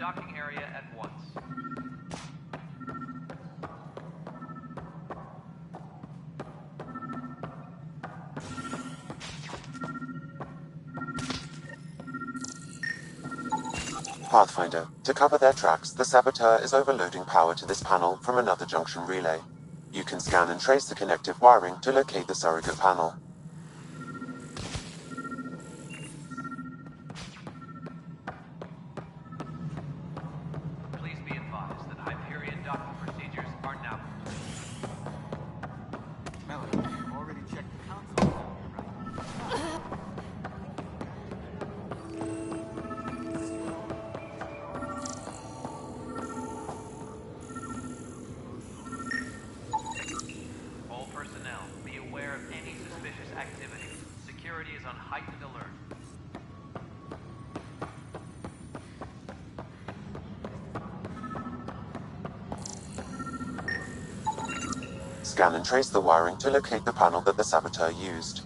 docking area at once. Pathfinder, to cover their tracks, the saboteur is overloading power to this panel from another junction relay. You can scan and trace the connective wiring to locate the surrogate panel. Please be advised that Hyperion docking procedures are now complete. Melody, you've already checked the console down here, right? All personnel, be aware of any suspicious activity. Security is on heightened alert. Scan and trace the wiring to locate the panel that the saboteur used.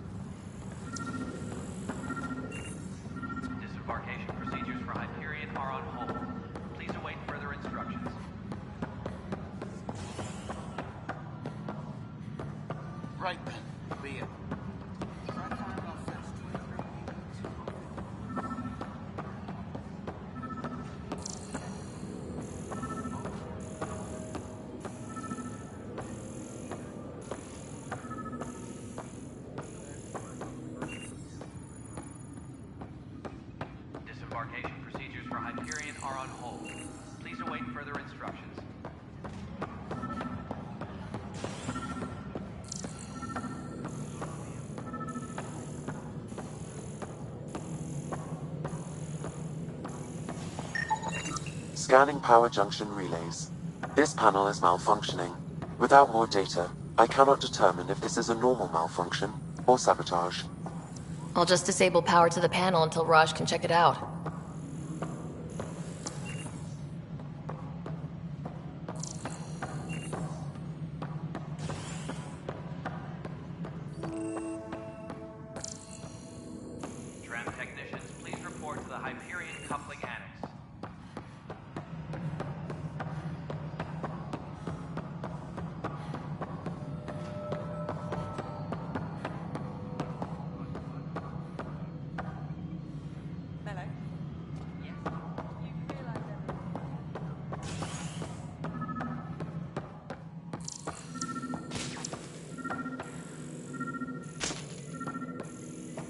Disembarkation procedures for Hyperion are on hold. Please await further instructions. Right then. Be it. Disembarkation procedures for Hyperion are on hold. Please await further instructions. Scanning power junction relays. This panel is malfunctioning. Without more data, I cannot determine if this is a normal malfunction or sabotage. I'll just disable power to the panel until Raj can check it out. Tram technicians, please report to the Hyperion coupling annex.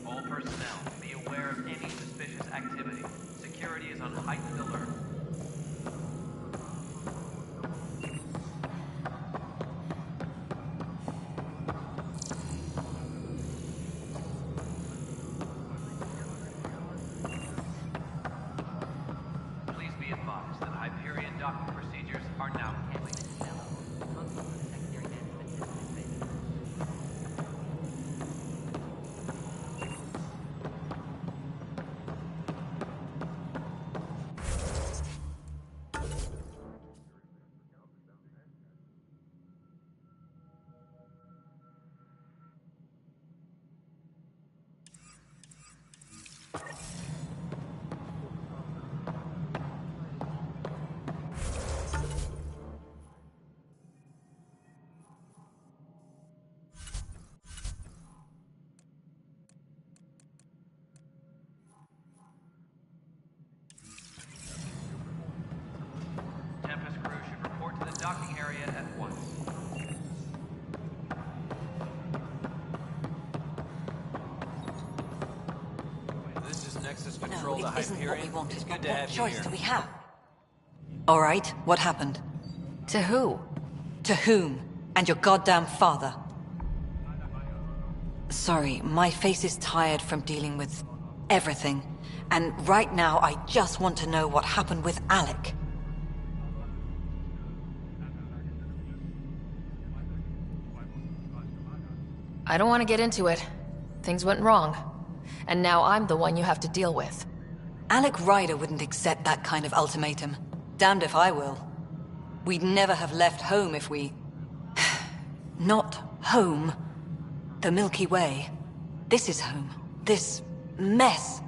All personnel, be aware of any suspicious activity. Security is on heightened alert. Please be advised that Hyperion docking procedures are now complete. Tempest crew should report to the docking area at once. This is Nexus Control to No, it isn't what we Hyperion. wanted. It's good But to what have you choice here. do we have? All right, what happened? To who? To whom? And your goddamn father. Sorry, my face is tired from dealing with everything. And right now, I just want to know what happened with Alec. I don't want to get into it. Things went wrong. And now I'm the one you have to deal with. Alec Ryder wouldn't accept that kind of ultimatum. Damned if I will. We'd never have left home if we... Not home. The Milky Way. This is home. This mess.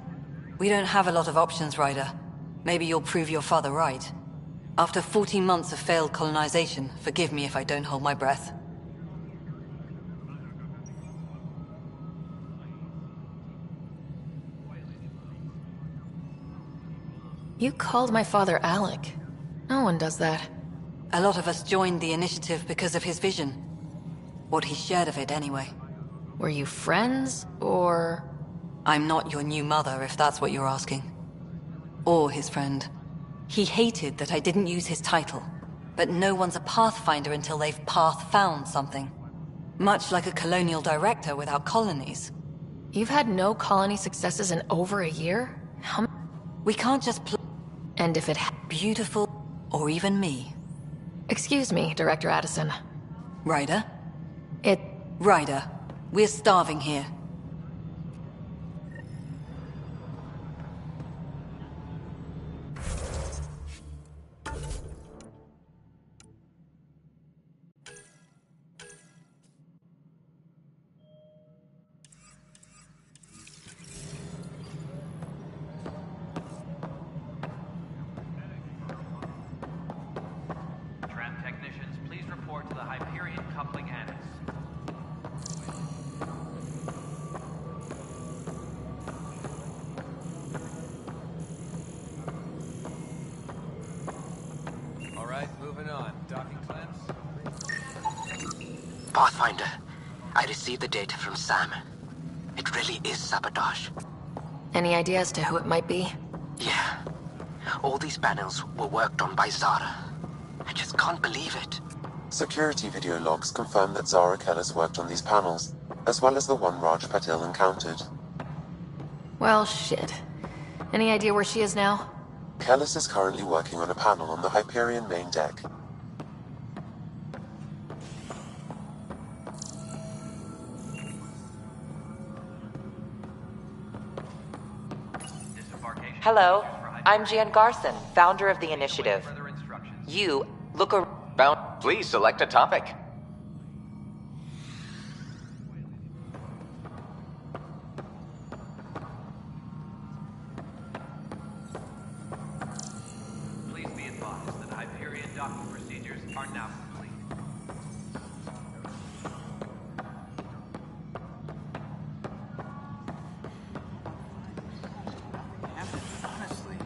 We don't have a lot of options, Ryder. Maybe you'll prove your father right. After 14 months of failed colonization, forgive me if I don't hold my breath. You called my father Alec. No one does that. A lot of us joined the initiative because of his vision. What he shared of it, anyway. Were you friends, or...? I'm not your new mother, if that's what you're asking. Or his friend. He hated that I didn't use his title. But no one's a pathfinder until they've path-found something. Much like a colonial director without colonies. You've had no colony successes in over a year? We can't just And if it beautiful, or even me. Excuse me, Director Addison. Ryder? It... Ryder, we're starving here. Tram technicians, please report to the Hyperion coupling annex. All right, moving on. Docking clamps? Pathfinder, I received the data from Sam. It really is sabotage. Any idea as to who it might be? Yeah. All these panels were worked on by Zara. I just can't believe it. Security video logs confirm that Zara Kellis worked on these panels, as well as the one Raj Patil encountered. Well, shit. Any idea where she is now? Kellis is currently working on a panel on the Hyperion main deck. Disembarkation. Hello, procedures for I'm Jan Garson, founder of the initiative. Further instructions. You look around. Please select a topic. Please be advised that Hyperion docking procedures are now complete. Honestly.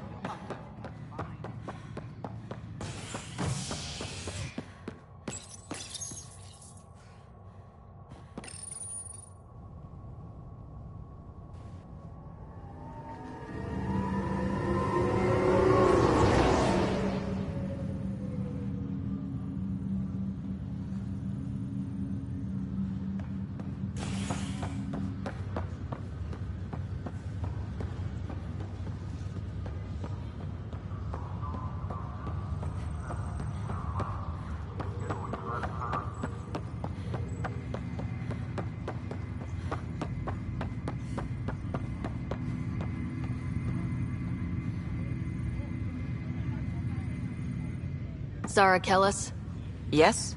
Zara Kellis? Yes?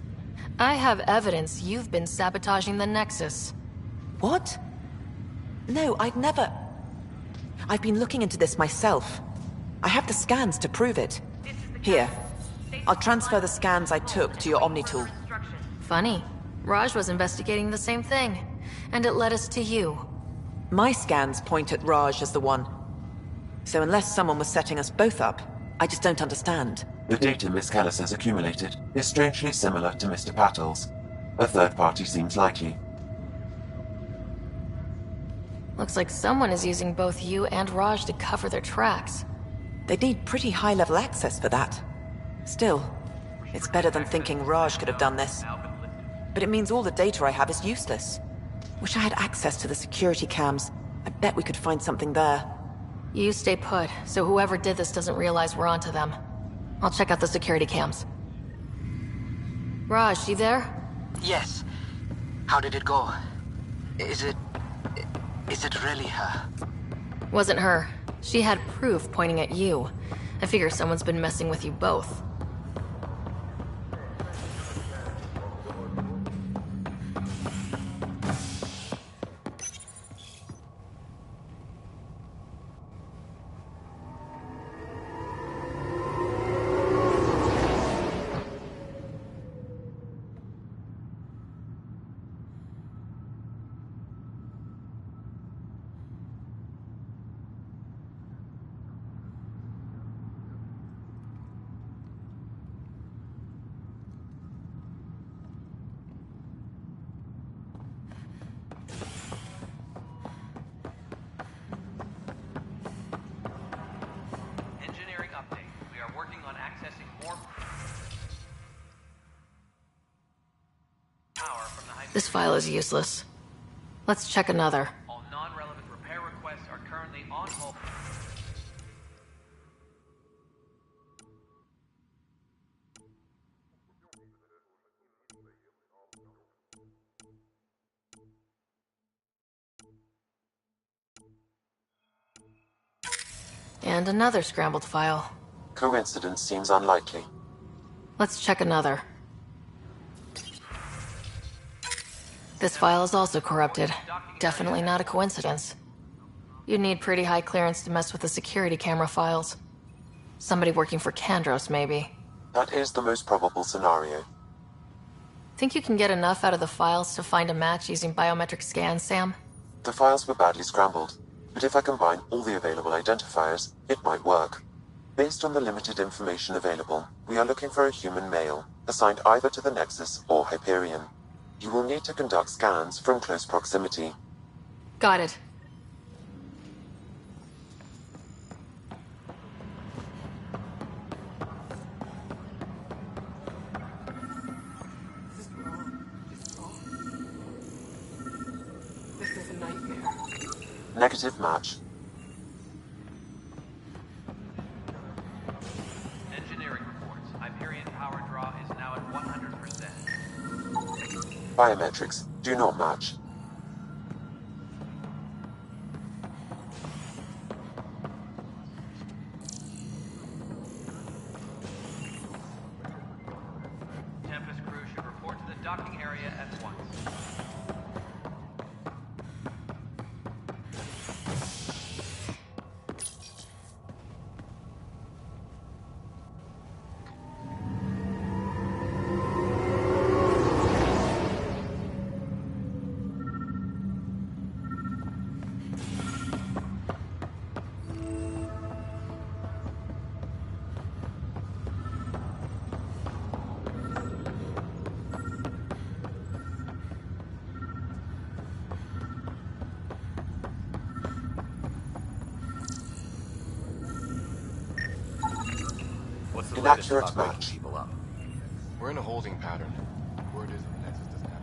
I have evidence you've been sabotaging the Nexus. What? No, I'd never... I've been looking into this myself. I have the scans to prove it. Here. I'll transfer the scans I took to your Omni tool. Funny. Raj was investigating the same thing, and it led us to you. My scans point at Raj as the one. So unless someone was setting us both up, I just don't understand. The data Miss Kellis has accumulated is strangely similar to Mr. Patil's. A third party seems likely. Looks like someone is using both you and Raj to cover their tracks. They'd need pretty high-level access for that. Still, it's better than thinking Raj could have done this. But it means all the data I have is useless. Wish I had access to the security cams. I bet we could find something there. You stay put, so whoever did this doesn't realize we're onto them. I'll check out the security cams. Raj, you there? Yes. How did it go? Is it really her? Wasn't her. She had proof pointing at you. I figure someone's been messing with you both. This file is useless. Let's check another. All non-relevant repair requests are currently on hold. And another scrambled file. Coincidence seems unlikely. Let's check another. This file is also corrupted. Definitely not a coincidence. You'd need pretty high clearance to mess with the security camera files. Somebody working for Kandros, maybe. That is the most probable scenario. Think you can get enough out of the files to find a match using biometric scans, Sam? The files were badly scrambled, but if I combine all the available identifiers, it might work. Based on the limited information available, we are looking for a human male, assigned either to the Nexus or Hyperion. You will need to conduct scans from close proximity. Got it. This is a nightmare. Negative match. Engineering reports. Hyperion power draw is now at 100%. Biometrics do not match. Tempest crew should report to the docking area at once. What's the latest Inaccurate about waking match. people up? We're in a holding pattern. Word is the Nexus doesn't have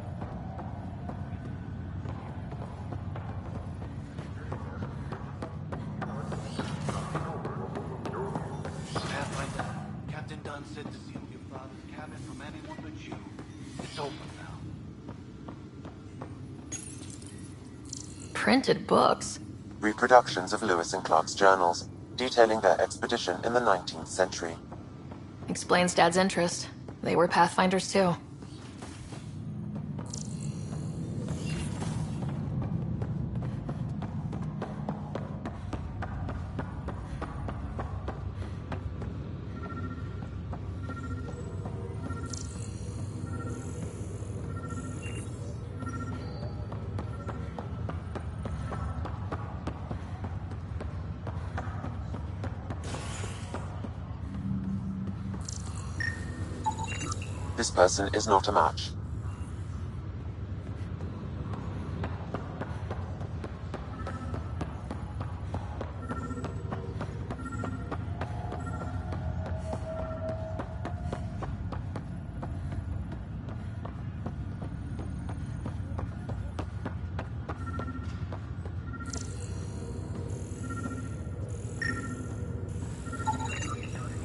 Pathfinder, Captain Dunn said to seal your father's cabin from anyone but you. It's open now. Printed books. Reproductions of Lewis and Clark's journals, detailing their expedition in the 19th century. Explains Dad's interest. They were Pathfinders too. This person is not a match.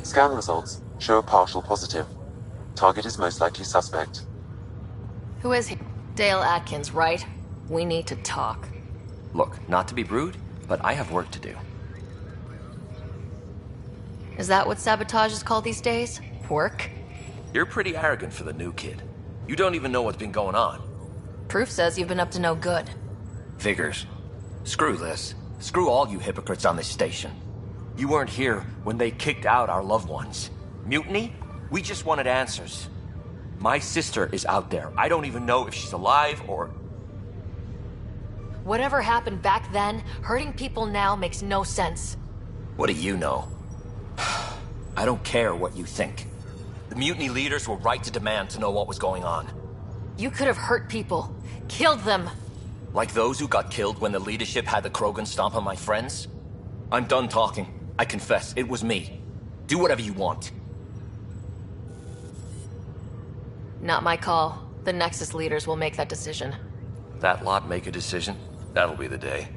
Scan results show a partial positive. Target is most likely suspect. Who is he? Dale Atkins, right? We need to talk. Look, not to be rude, but I have work to do. Is that what sabotage is called these days? Work? You're pretty arrogant for the new kid. You don't even know what's been going on. Proof says you've been up to no good. Figures. Screw this. Screw all you hypocrites on this station. You weren't here when they kicked out our loved ones. Mutiny? We just wanted answers. My sister is out there. I don't even know if she's alive or... Whatever happened back then, hurting people now makes no sense. What do you know? I don't care what you think. The mutiny leaders were right to demand to know what was going on. You could have hurt people. Killed them. Like those who got killed when the leadership had the Krogan stomp on my friends? I'm done talking. I confess, it was me. Do whatever you want. Not my call. The Nexus leaders will make that decision. That lot make a decision? That'll be the day.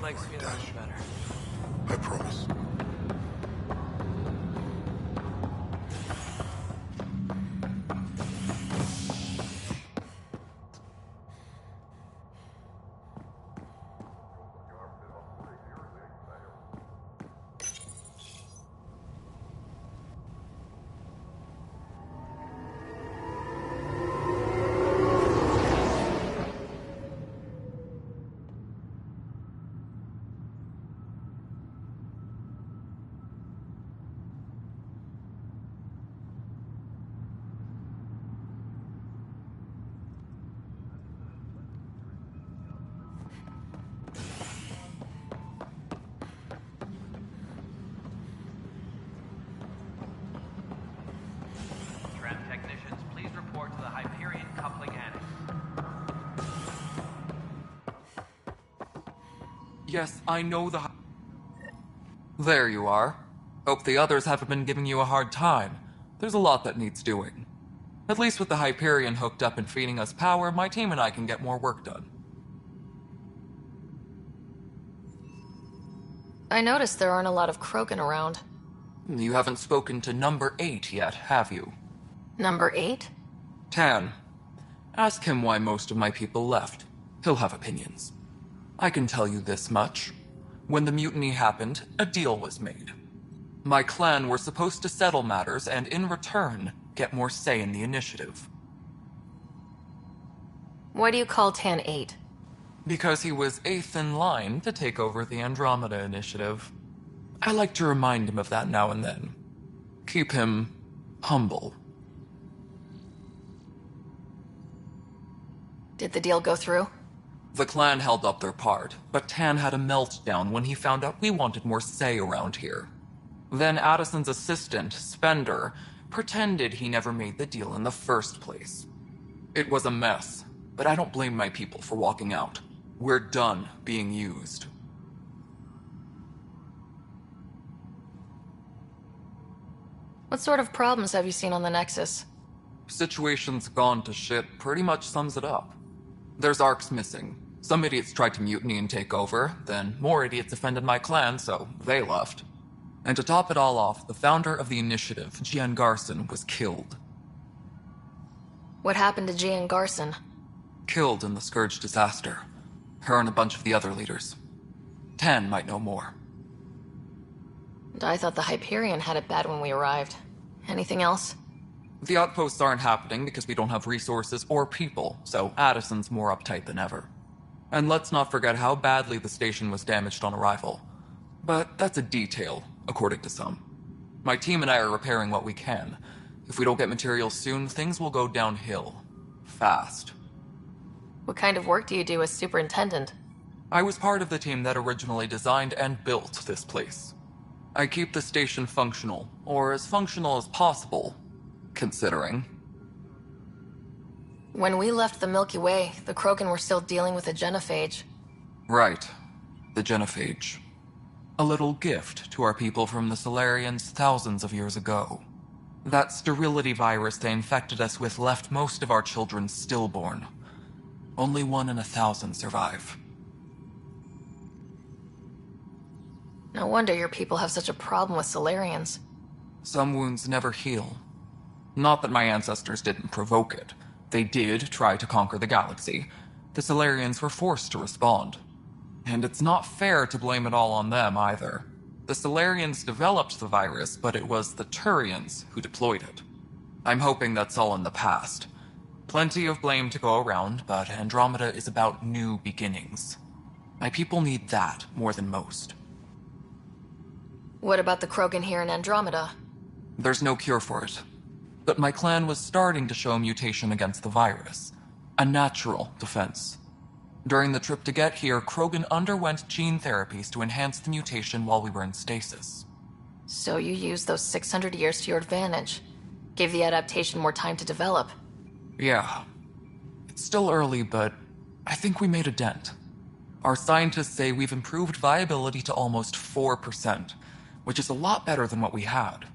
Leg's feeling much better. I promise. Yes, I know the... There you are. Hope the others haven't been giving you a hard time. There's a lot that needs doing. At least with the Hyperion hooked up and feeding us power, my team and I can get more work done. I noticed there aren't a lot of Krogan around. You haven't spoken to number 8 yet, have you? Number 8? Tan. Ask him why most of my people left. He'll have opinions. I can tell you this much. When the mutiny happened, a deal was made. My clan were supposed to settle matters and, in return, get more say in the initiative. Why do you call Tan 8? Because he was 8th in line to take over the Andromeda initiative. I like to remind him of that now and then. Keep him humble. Did the deal go through? The clan held up their part, but Tan had a meltdown when he found out we wanted more say around here. Then Addison's assistant, Spender, pretended he never made the deal in the first place. It was a mess, but I don't blame my people for walking out. We're done being used. What sort of problems have you seen on the Nexus? Situation's gone to shit pretty much sums it up. There's arcs missing. Some idiots tried to mutiny and take over, then more idiots offended my clan, so they left. And to top it all off, the founder of the initiative, Gian Garson, was killed. What happened to Gian Garson? Killed in the Scourge disaster. Her and a bunch of the other leaders. Tan might know more. And I thought the Hyperion had it bad when we arrived. Anything else? The outposts aren't happening because we don't have resources or people, so Addison's more uptight than ever. And let's not forget how badly the station was damaged on arrival. But that's a detail, according to some. My team and I are repairing what we can. If we don't get materials soon, things will go downhill. Fast. What kind of work do you do as superintendent? I was part of the team that originally designed and built this place. I keep the station functional, or as functional as possible, considering. When we left the Milky Way, the Krogan were still dealing with the genophage. Right. The genophage. A little gift to our people from the Solarians thousands of years ago. That sterility virus they infected us with left most of our children stillborn. Only 1 in 1,000 survive. No wonder your people have such a problem with Solarians. Some wounds never heal. Not that my ancestors didn't provoke it. They did try to conquer the galaxy. The Solarians were forced to respond. And it's not fair to blame it all on them, either. The Solarians developed the virus, but it was the Turians who deployed it. I'm hoping that's all in the past. Plenty of blame to go around, but Andromeda is about new beginnings. My people need that more than most. What about the Krogan here in Andromeda? There's no cure for it. But my clan was starting to show mutation against the virus. A natural defense. During the trip to get here, Krogan underwent gene therapies to enhance the mutation while we were in stasis. So you used those 600 years to your advantage. Gave the adaptation more time to develop. Yeah. It's still early, but I think we made a dent. Our scientists say we've improved viability to almost 4%, which is a lot better than what we had.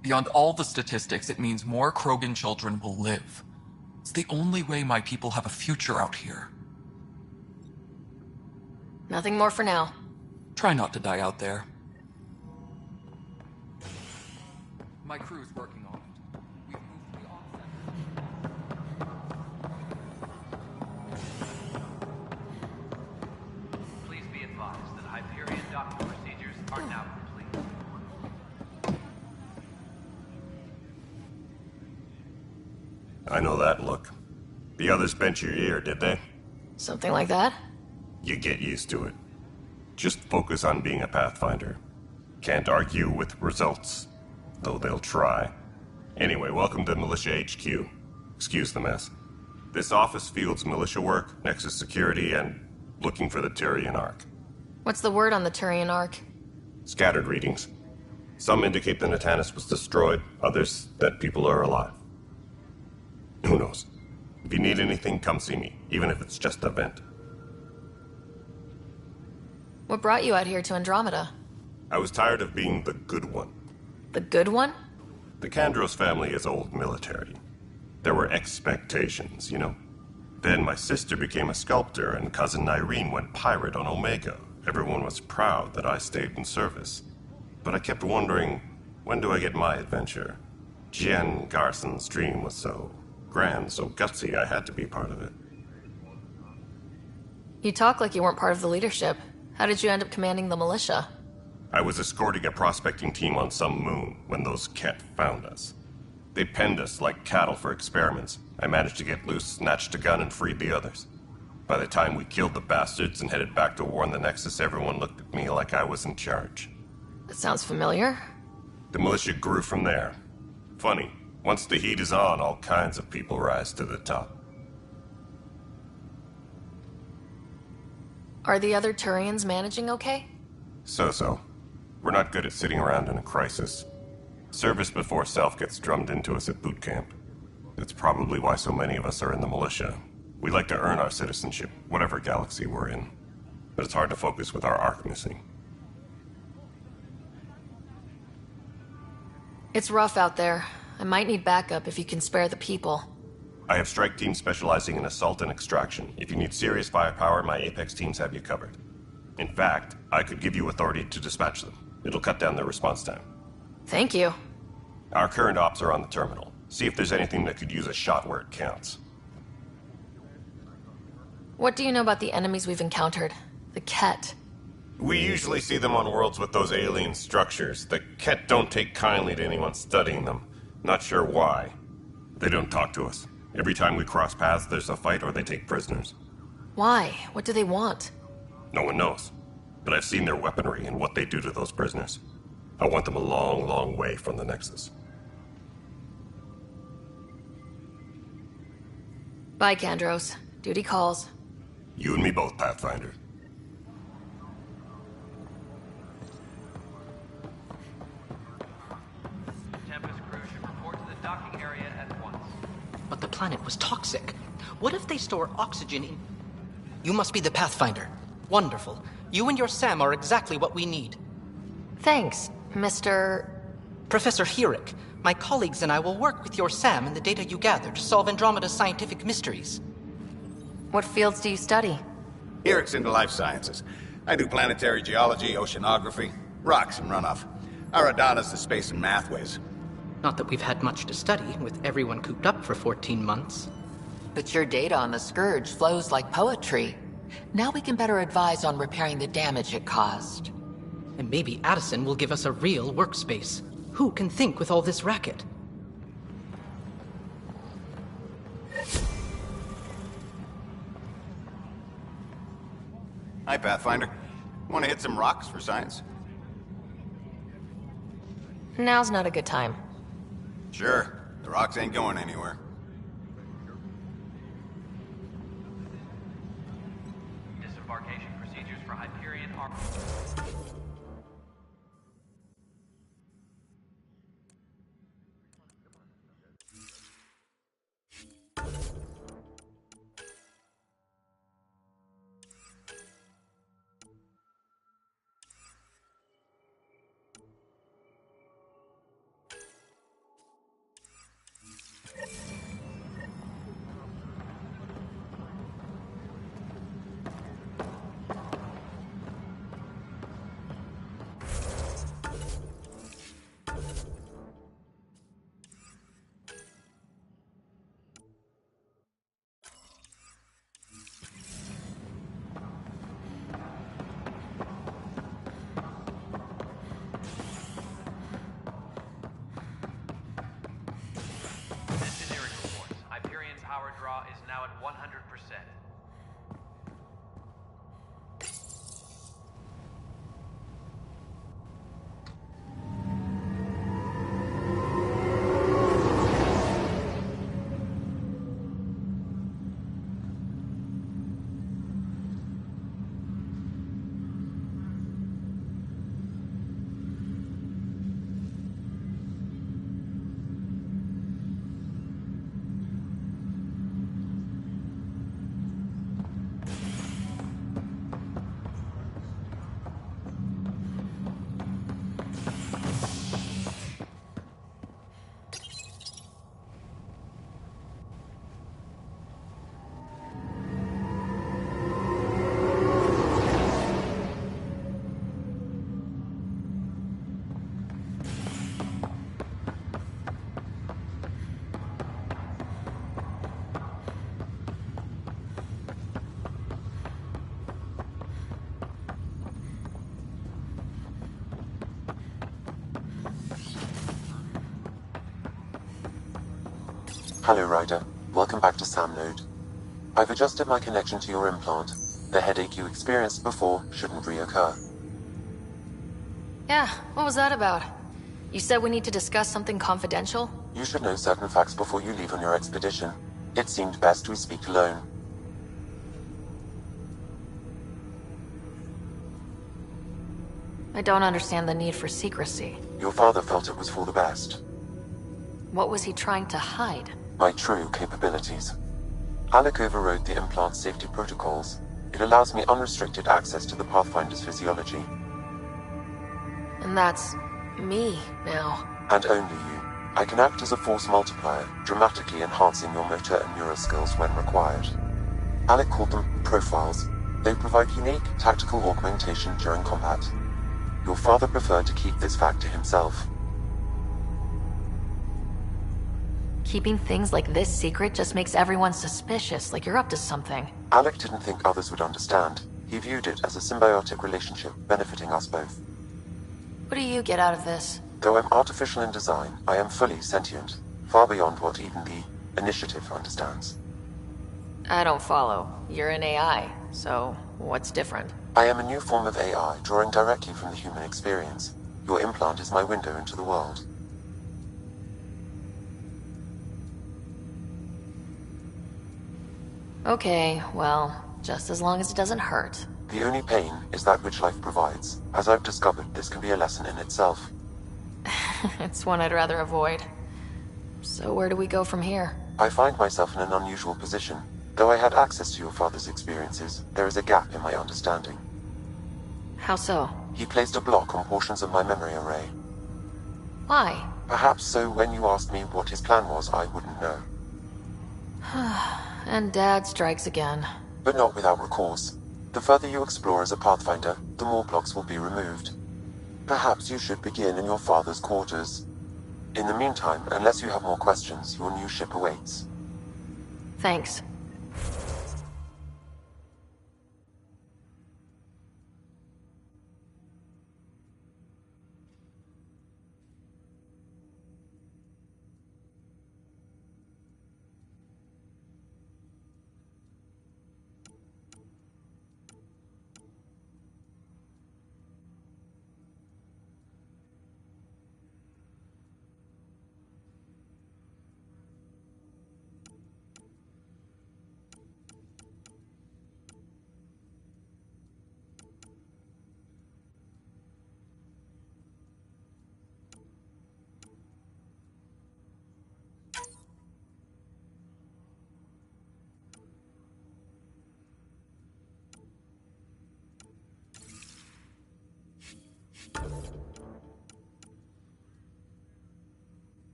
Beyond all the statistics, it means more Krogan children will live. It's the only way my people have a future out here. Nothing more for now. Try not to die out there. My crew's working on it. We've moved the offset. Please be advised that Hyperion docking procedures are now complete. I know that look. The others bent your ear, did they? Something like that? You get used to it. Just focus on being a Pathfinder. Can't argue with results, though they'll try. Anyway, welcome to Militia HQ. Excuse the mess. This office fields militia work, Nexus security, and looking for the Turian Ark. What's the word on the Turian Ark? Scattered readings. Some indicate the Natanus was destroyed, others that people are alive. Who knows? If you need anything, come see me, even if it's just a vent. What brought you out here to Andromeda? I was tired of being the good one. The good one? The Kandros family is old military. There were expectations, you know? Then my sister became a sculptor and cousin Irene went pirate on Omega. Everyone was proud that I stayed in service. But I kept wondering, when do I get my adventure? Jen Garson's dream was so grand, so gutsy, I had to be part of it. You talk like you weren't part of the leadership. How did you end up commanding the militia? I was escorting a prospecting team on some moon when those Ket found us. They penned us like cattle for experiments. I managed to get loose, snatched a gun, and freed the others. By the time we killed the bastards and headed back to warn the Nexus, everyone looked at me like I was in charge. That sounds familiar. The militia grew from there. Funny, once the heat is on, all kinds of people rise to the top. Are the other Turians managing okay? So-so. We're not good at sitting around in a crisis. Service before self gets drummed into us at boot camp. That's probably why so many of us are in the militia. We like to earn our citizenship, whatever galaxy we're in. But it's hard to focus with our arc missing. It's rough out there. I might need backup if you can spare the people. I have strike teams specializing in assault and extraction. If you need serious firepower, my Apex teams have you covered. In fact, I could give you authority to dispatch them. It'll cut down their response time. Thank you. Our current ops are on the terminal. See if there's anything that could use a shot where it counts. What do you know about the enemies we've encountered? The Ket. We usually see them on worlds with those alien structures. The Ket don't take kindly to anyone studying them. Not sure why. They don't talk to us. Every time we cross paths, there's a fight or they take prisoners. Why? What do they want? No one knows. But I've seen their weaponry and what they do to those prisoners. I want them a long, long way from the Nexus. Bye, Kandros. Duty calls. You and me both, Pathfinder. Tempest crew should report to the docking area at once. But the planet was toxic. What if they store oxygen in... You must be the Pathfinder. Wonderful. You and your Sam are exactly what we need. Thanks, Mr... Professor Herrick, my colleagues and I will work with your Sam and the data you gather to solve Andromeda's scientific mysteries. What fields do you study? Herrick's into life sciences. I do planetary geology, oceanography, rocks and runoff. Aradana's the space and math whiz. Not that we've had much to study, with everyone cooped up for 14 months. But your data on the Scourge flows like poetry. Now we can better advise on repairing the damage it caused. And maybe Addison will give us a real workspace. Who can think with all this racket? Hi, Pathfinder. Want to hit some rocks for science? Now's not a good time. Sure. The rocks ain't going anywhere. Disembarkation procedures for Hyperion are... Hello, Ryder. Welcome back to Sam Node. I've adjusted my connection to your implant. The headache you experienced before shouldn't reoccur. Yeah, what was that about? You said we need to discuss something confidential? You should know certain facts before you leave on your expedition. It seemed best we speak alone. I don't understand the need for secrecy. Your father felt it was for the best. What was he trying to hide? My true capabilities. Alec overrode the implant's safety protocols. It allows me unrestricted access to the Pathfinder's physiology. And that's me now. And only you. I can act as a force multiplier, dramatically enhancing your motor and neural skills when required. Alec called them profiles. They provide unique tactical augmentation during combat. Your father preferred to keep this fact to himself. Keeping things like this secret just makes everyone suspicious, like you're up to something. Alec didn't think others would understand. He viewed it as a symbiotic relationship, benefiting us both. What do you get out of this? Though I'm artificial in design, I am fully sentient, far beyond what even the Initiative understands. I don't follow. You're an AI, so what's different? I am a new form of AI, drawing directly from the human experience. Your implant is my window into the world. Okay, well, just as long as it doesn't hurt. The only pain is that which life provides. As I've discovered, this can be a lesson in itself. It's one I'd rather avoid. So where do we go from here? I find myself in an unusual position. Though I had access to your father's experiences, there is a gap in my understanding. How so? He placed a block on portions of my memory array. Why? Perhaps so when you asked me what his plan was, I wouldn't know. And Dad strikes again. But not without recourse. The further you explore as a Pathfinder, the more blocks will be removed. Perhaps you should begin in your father's quarters. In the meantime, unless you have more questions, your new ship awaits. Thanks.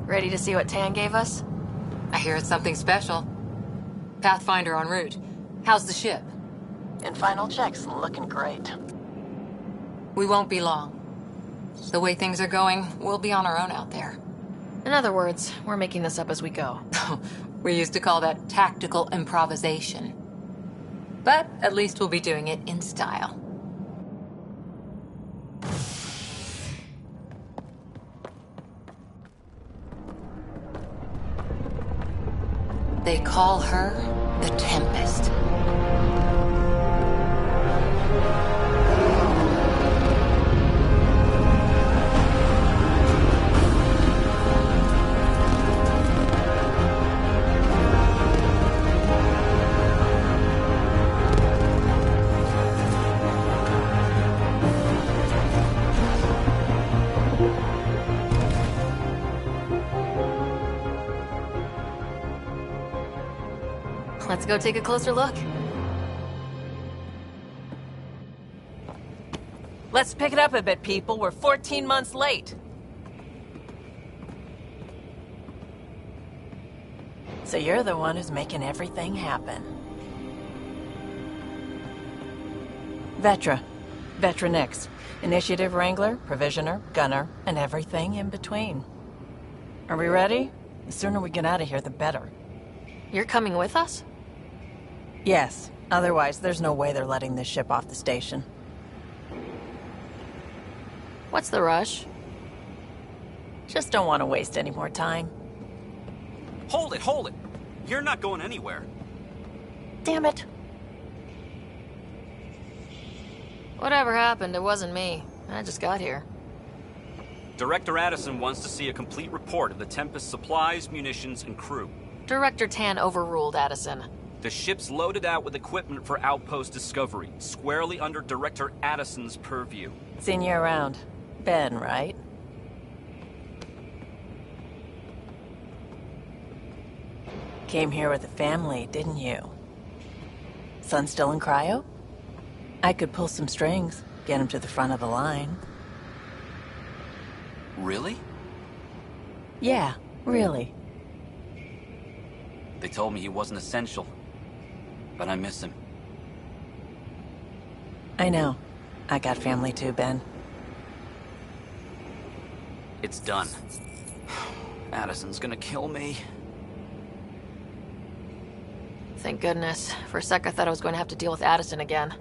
Ready to see what Tan gave us? I hear it's something special. Pathfinder en route. How's the ship? In final checks, looking great. We won't be long. The way things are going, we'll be on our own out there. In other words, we're making this up as we go. We used to call that tactical improvisation. But at least we'll be doing it in style. They call her the Tempest. Let's go take a closer look. Let's pick it up a bit, people. We're 14 months late. So you're the one who's making everything happen. Vetra. Vetra Nix. Initiative Wrangler, Provisioner, Gunner, and everything in between. Are we ready? The sooner we get out of here, the better. You're coming with us? Yes. Otherwise, there's no way they're letting this ship off the station. What's the rush? Just don't want to waste any more time. Hold it, hold it! You're not going anywhere. Damn it. Whatever happened, it wasn't me. I just got here. Director Addison wants to see a complete report of the Tempest's supplies, munitions, and crew. Director Tan overruled Addison. The ship's loaded out with equipment for outpost discovery, squarely under Director Addison's purview. Seen you around. Ben, right? Came here with the family, didn't you? Son still in cryo? I could pull some strings, get him to the front of the line. Really? Yeah, really. They told me he wasn't essential, but I miss him. I know. I got family too, Ben. It's done. Addison's gonna kill me. Thank goodness. For a sec, I thought I was going to have to deal with Addison again.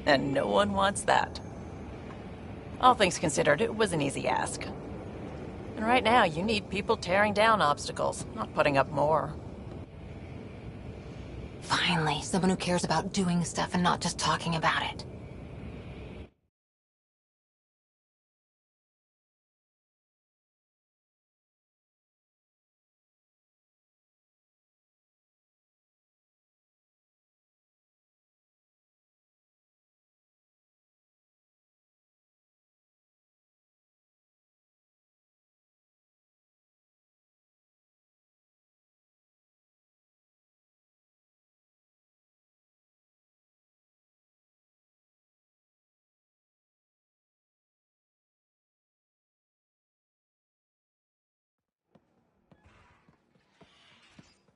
And no one wants that. All things considered, it was an easy ask. And right now, you need people tearing down obstacles, not putting up more. Finally, someone who cares about doing stuff and not just talking about it.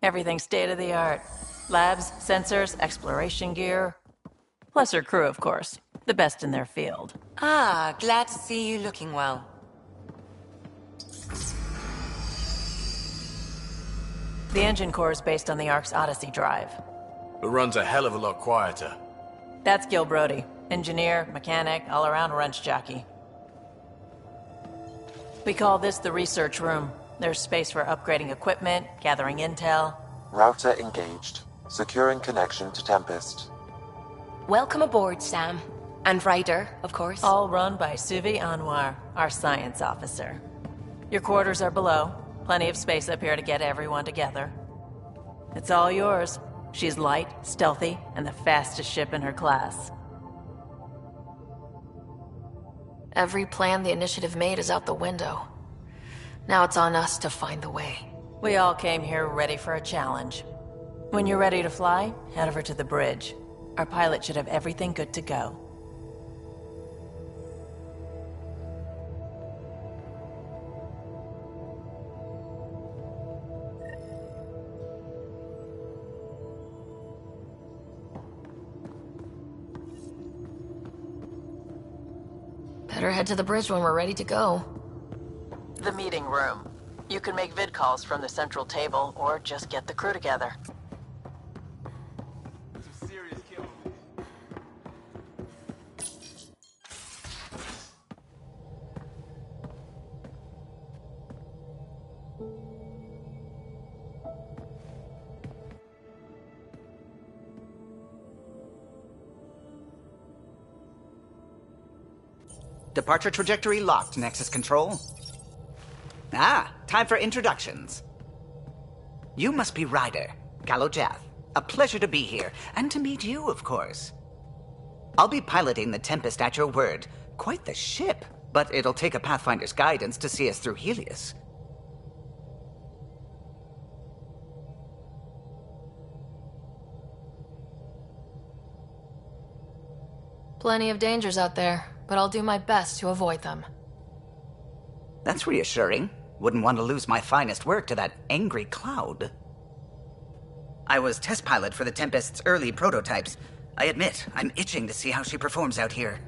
Everything state-of-the-art. Labs, sensors, exploration gear. Plus her crew, of course. The best in their field. Ah, glad to see you looking well. The engine core is based on the Ark's Odyssey drive. It runs a hell of a lot quieter. That's Gil Brody. Engineer, mechanic, all-around wrench jockey. We call this the research room. There's space for upgrading equipment, gathering intel. Router engaged. Securing connection to Tempest. Welcome aboard, Sam. And Ryder, of course. All run by Suvi Anwar, our science officer. Your quarters are below. Plenty of space up here to get everyone together. It's all yours. She's light, stealthy, and the fastest ship in her class. Every plan the Initiative made is out the window. Now it's on us to find the way. We all came here ready for a challenge. When you're ready to fly, head over to the bridge. Our pilot should have everything good to go. Better head to the bridge when we're ready to go. The meeting room. You can make vid calls from the central table, or just get the crew together. Departure trajectory locked, Nexus Control. Ah, time for introductions. You must be Ryder, Kalojath. A pleasure to be here, and to meet you, of course. I'll be piloting the Tempest at your word. Quite the ship, but it'll take a Pathfinder's guidance to see us through Helios. Plenty of dangers out there, but I'll do my best to avoid them. That's reassuring. Wouldn't want to lose my finest work to that angry cloud. I was test pilot for the Tempest's early prototypes. I admit, I'm itching to see how she performs out here.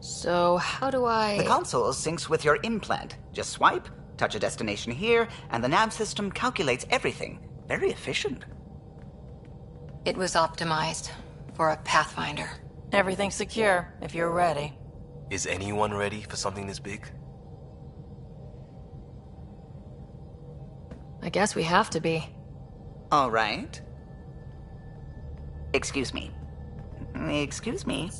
So, how do I... The console syncs with your implant. Just swipe, touch a destination here, and the nav system calculates everything. Very efficient. It was optimized for a Pathfinder. Everything's secure, if you're ready. Is anyone ready for something this big? I guess we have to be. All right. Excuse me. Excuse me.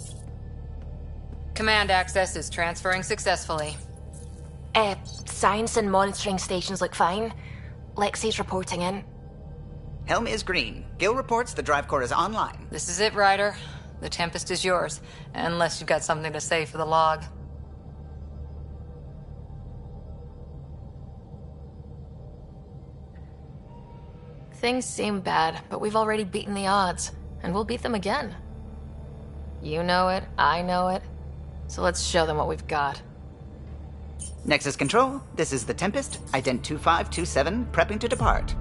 Command access is transferring successfully. Science and monitoring stations look fine. Lexi's reporting in. Helm is green. Gil reports the drive core is online. This is it, Ryder. The Tempest is yours, unless you've got something to say for the log. Things seem bad, but we've already beaten the odds, and we'll beat them again. You know it, I know it, so let's show them what we've got. Nexus Control, this is the Tempest, ident 2527, prepping to depart.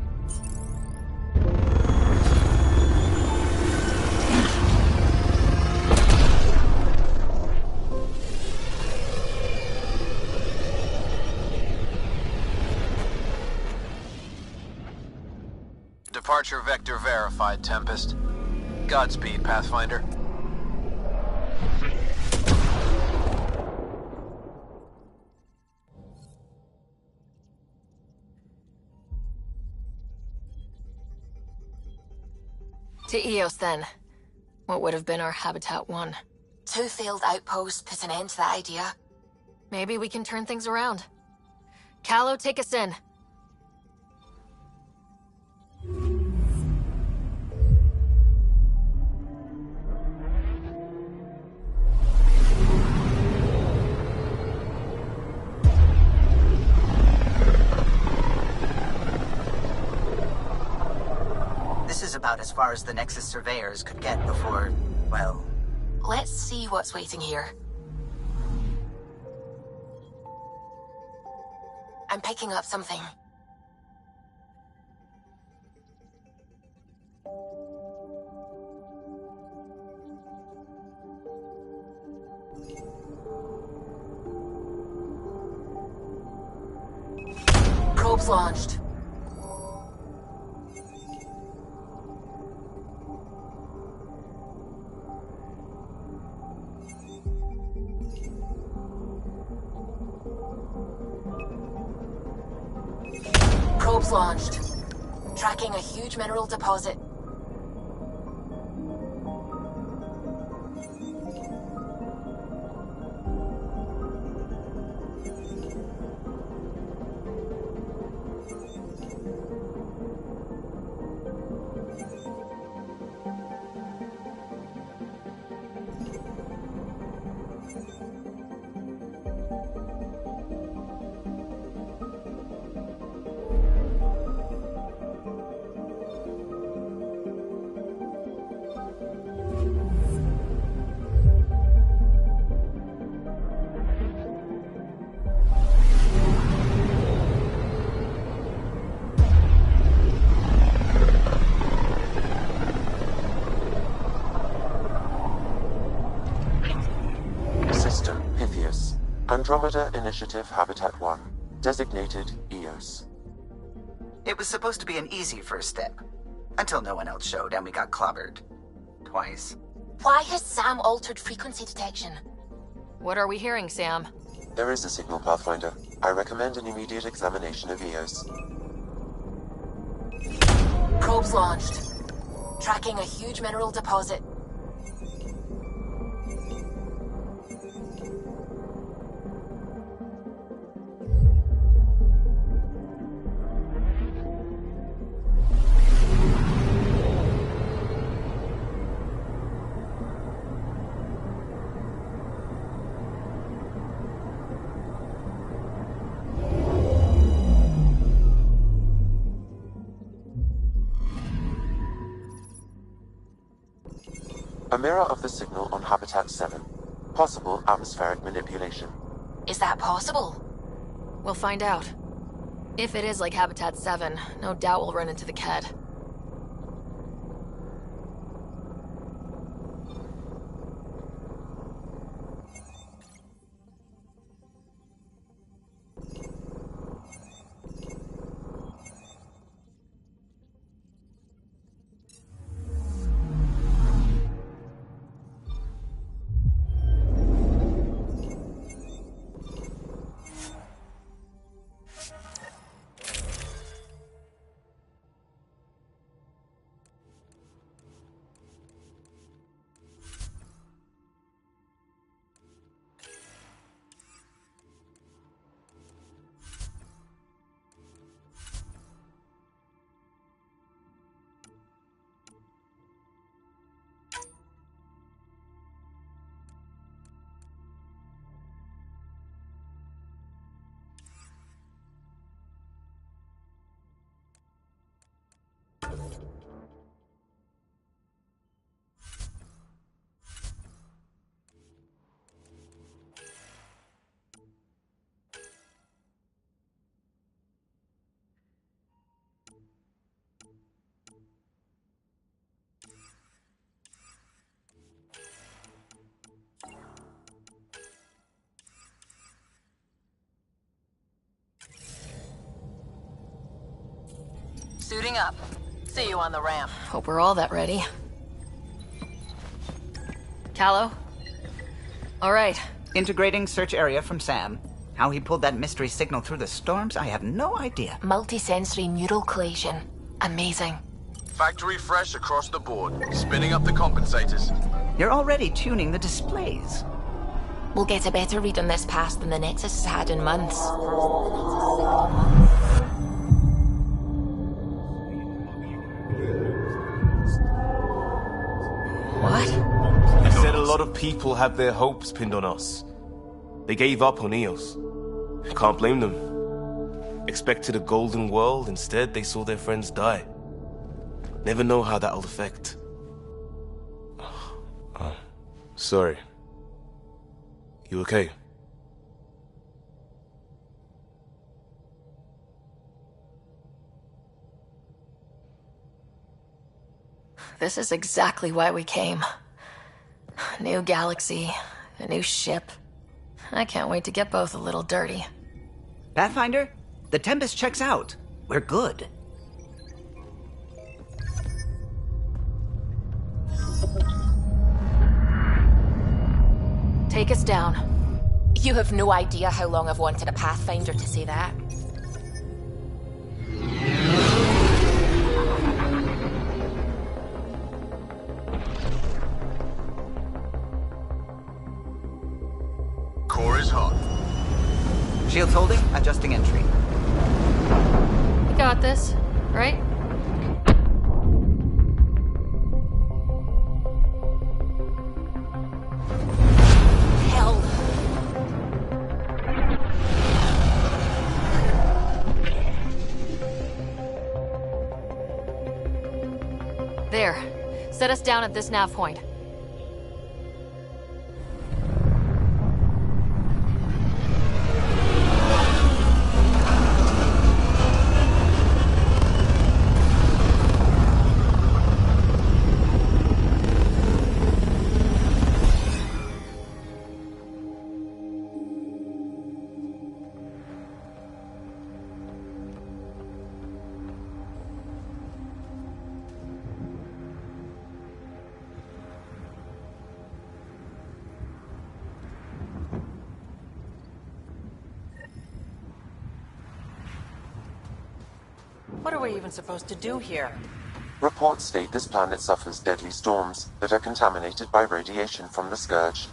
Departure vector verified, Tempest. Godspeed, Pathfinder. To Eos, then. What would have been our Habitat 1? 2 failed outposts put an end to that idea. Maybe we can turn things around. Calo, take us in. This is about as far as the Nexus surveyors could get before, well... Let's see what's waiting here. I'm picking up something. Probes launched. Probes launched. Tracking a huge mineral deposit. Andromeda Initiative Habitat 1, designated EOS. It was supposed to be an easy first step, until no one else showed and we got clobbered. Twice. Why has Sam altered frequency detection? What are we hearing, Sam? There is a signal, Pathfinder. I recommend an immediate examination of EOS. Probes launched. Tracking a huge mineral deposit. A mirror of the signal on Habitat 7. Possible atmospheric manipulation. Is that possible? We'll find out. If it is like Habitat 7, no doubt we'll run into the Ked. Suiting up. See you on the ramp. Hope we're all that ready. Callow? All right. Integrating search area from Sam. How he pulled that mystery signal through the storms, I have no idea. Multisensory neural collation. Amazing. Factory fresh across the board. Spinning up the compensators. You're already tuning the displays. We'll get a better read on this pass than the Nexus has had in months. What? They said a lot of people have their hopes pinned on us. They gave up on EOS. Can't blame them. Expected a golden world, instead they saw their friends die. Never know how that'll affect. Sorry. You okay? This is exactly why we came. New galaxy, a new ship. I can't wait to get both a little dirty. Pathfinder, the Tempest checks out. We're good. Take us down. You have no idea how long I've wanted a Pathfinder to say that. Core is hot. Shields holding, adjusting entry. We got this, right? Hell. There. Set us down at this nav point. What are we even supposed to do here? Reports state this planet suffers deadly storms that are contaminated by radiation from the Scourge.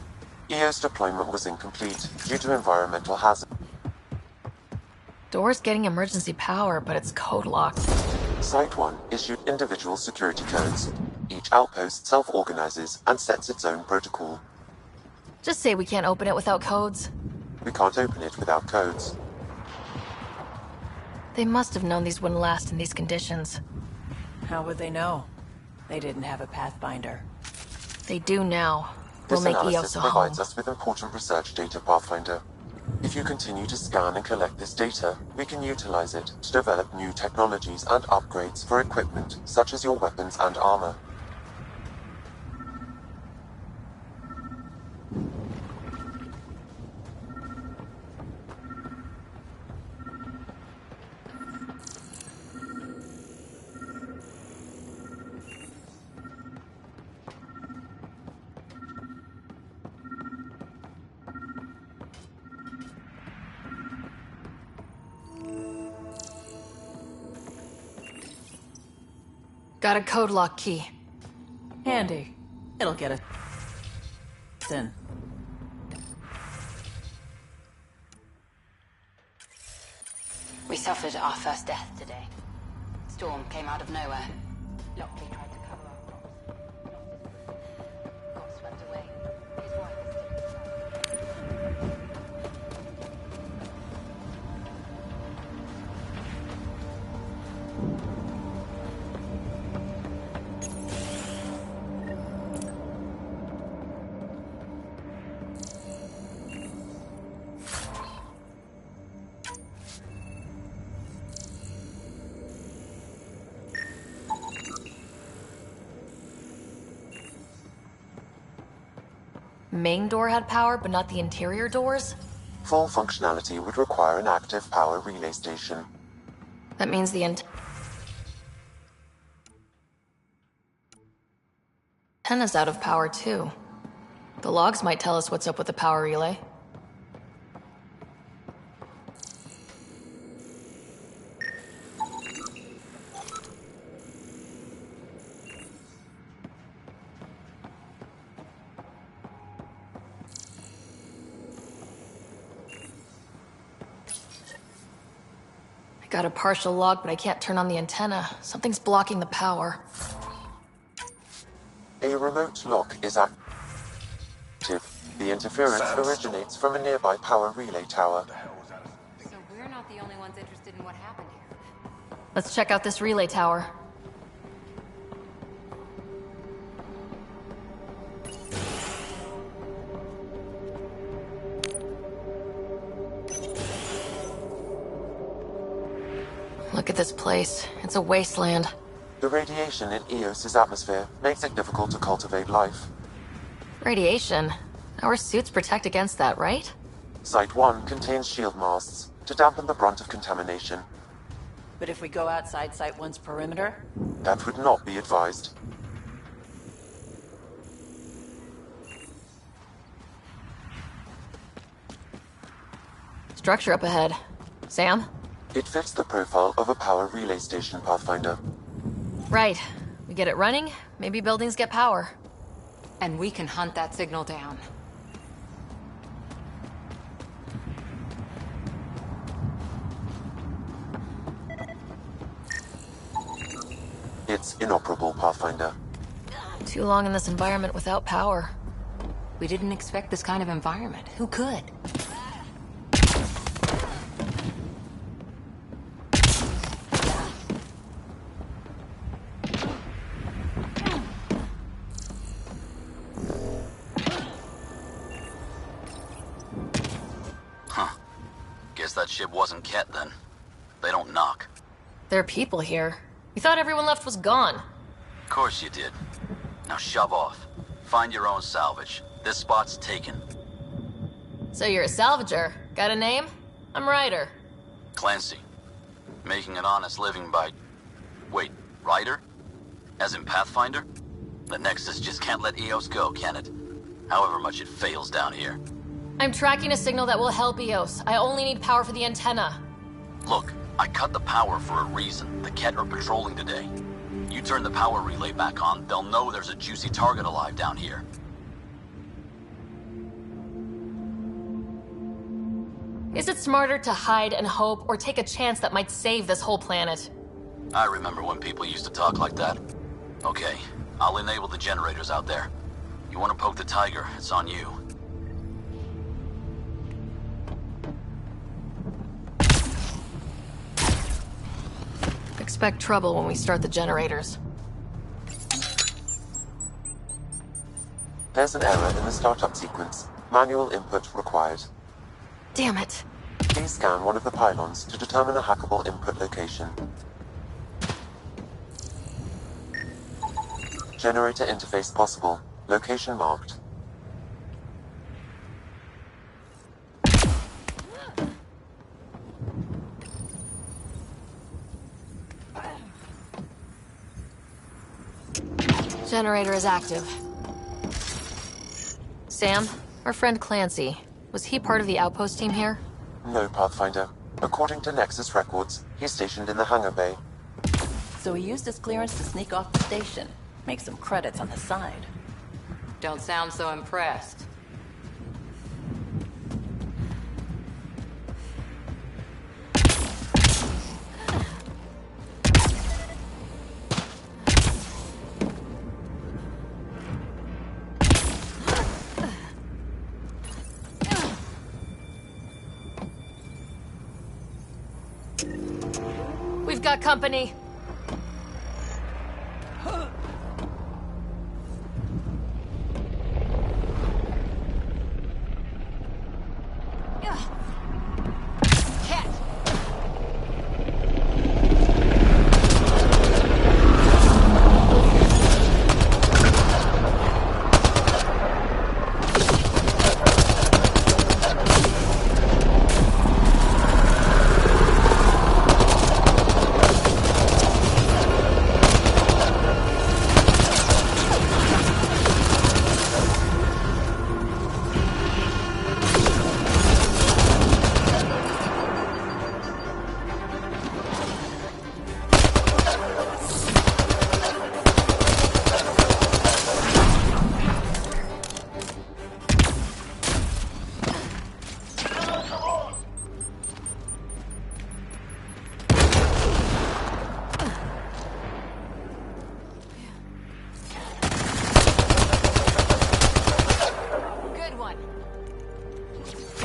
EO's deployment was incomplete due to environmental hazard. Door's getting emergency power, but it's code locked. Site 1 issued individual security codes. Each outpost self-organizes and sets its own protocol. Just say we can't open it without codes. We can't open it without codes. They must have known these wouldn't last in these conditions. How would they know? They didn't have a Pathfinder. They do now. We'll This make analysis EOS a provides home. us with important research data, Pathfinder. If you continue to scan and collect this data, we can utilize it to develop new technologies and upgrades for equipment, such as your weapons and armor. Got a code lock key. Handy. It'll get us in. We suffered our first death today. Storm came out of nowhere. Lockley tried to cover our props. Got swept away. His wife is still inside. Main door had power, but not the interior doors? Full functionality would require an active power relay station. That means the antenna's out of power, too. The logs might tell us what's up with the power relay. Got a partial log, but I can't turn on the antenna. Something's blocking the power. A remote lock is active. The interference originates from a nearby power relay tower. So we're not the only ones interested in what happened here. Let's check out this relay tower. Look at this place. It's a wasteland. The radiation in Eos's atmosphere makes it difficult to cultivate life. Radiation? Our suits protect against that, right? Site 1 contains shield masts to dampen the brunt of contamination. But if we go outside Site 1's perimeter? That would not be advised. Structure up ahead. Sam? It fits the profile of a power relay station, Pathfinder. Right. We get it running, maybe buildings get power. And we can hunt that signal down. It's inoperable, Pathfinder. Too long in this environment without power. We didn't expect this kind of environment. Who could? Guess that ship wasn't Ket then. They don't knock. There are people here. We thought everyone left was gone. Of course you did. Now shove off. Find your own salvage. This spot's taken. So you're a salvager. Got a name? I'm Ryder. Clancy. Making an honest living by... Wait, Ryder? As in Pathfinder? The Nexus just can't let EOS go, can it? However much it fails down here. I'm tracking a signal that will help EOS. I only need power for the antenna. Look, I cut the power for a reason. The Ket are patrolling today. You turn the power relay back on, they'll know there's a juicy target alive down here. Is it smarter to hide and hope, or take a chance that might save this whole planet? I remember when people used to talk like that. Okay, I'll enable the generators out there. You want to poke the tiger, it's on you. Expect trouble when we start the generators. There's an error in the startup sequence. Manual input required. Damn it. Please scan one of the pylons to determine a hackable input location. Generator interface possible. Location marked. Generator is active. Sam, our friend Clancy, was he part of the outpost team here? No, Pathfinder. According to Nexus records, he's stationed in the hangar bay. So he used his clearance to sneak off the station. Make some credits on the side. Don't sound so impressed. We've got company.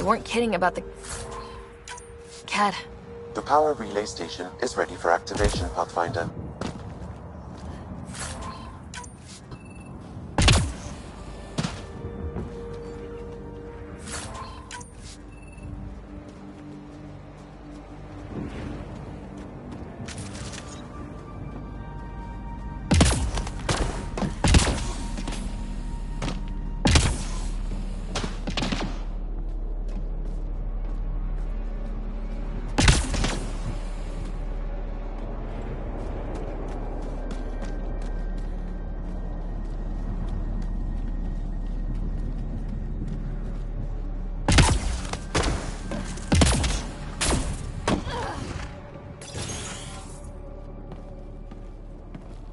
Weren't kidding about the cat. The power relay station is ready for activation, Pathfinder.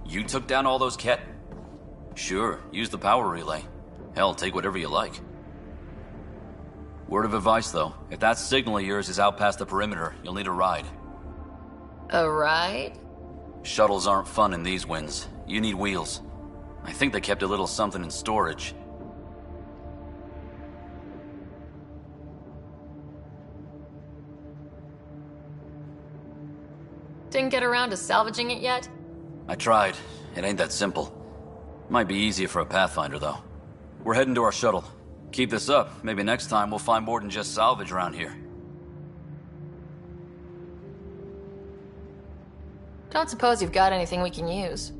You took down all those Ket? Sure, use the power relay. Hell, take whatever you like. Word of advice, though. If that signal of yours is out past the perimeter, you'll need a ride. A ride? Shuttles aren't fun in these winds. You need wheels. I think they kept a little something in storage. Didn't get around to salvaging it yet? I tried. It ain't that simple. Might be easier for a Pathfinder, though. We're heading to our shuttle. Keep this up. Maybe next time we'll find more than just salvage around here. Don't suppose you've got anything we can use.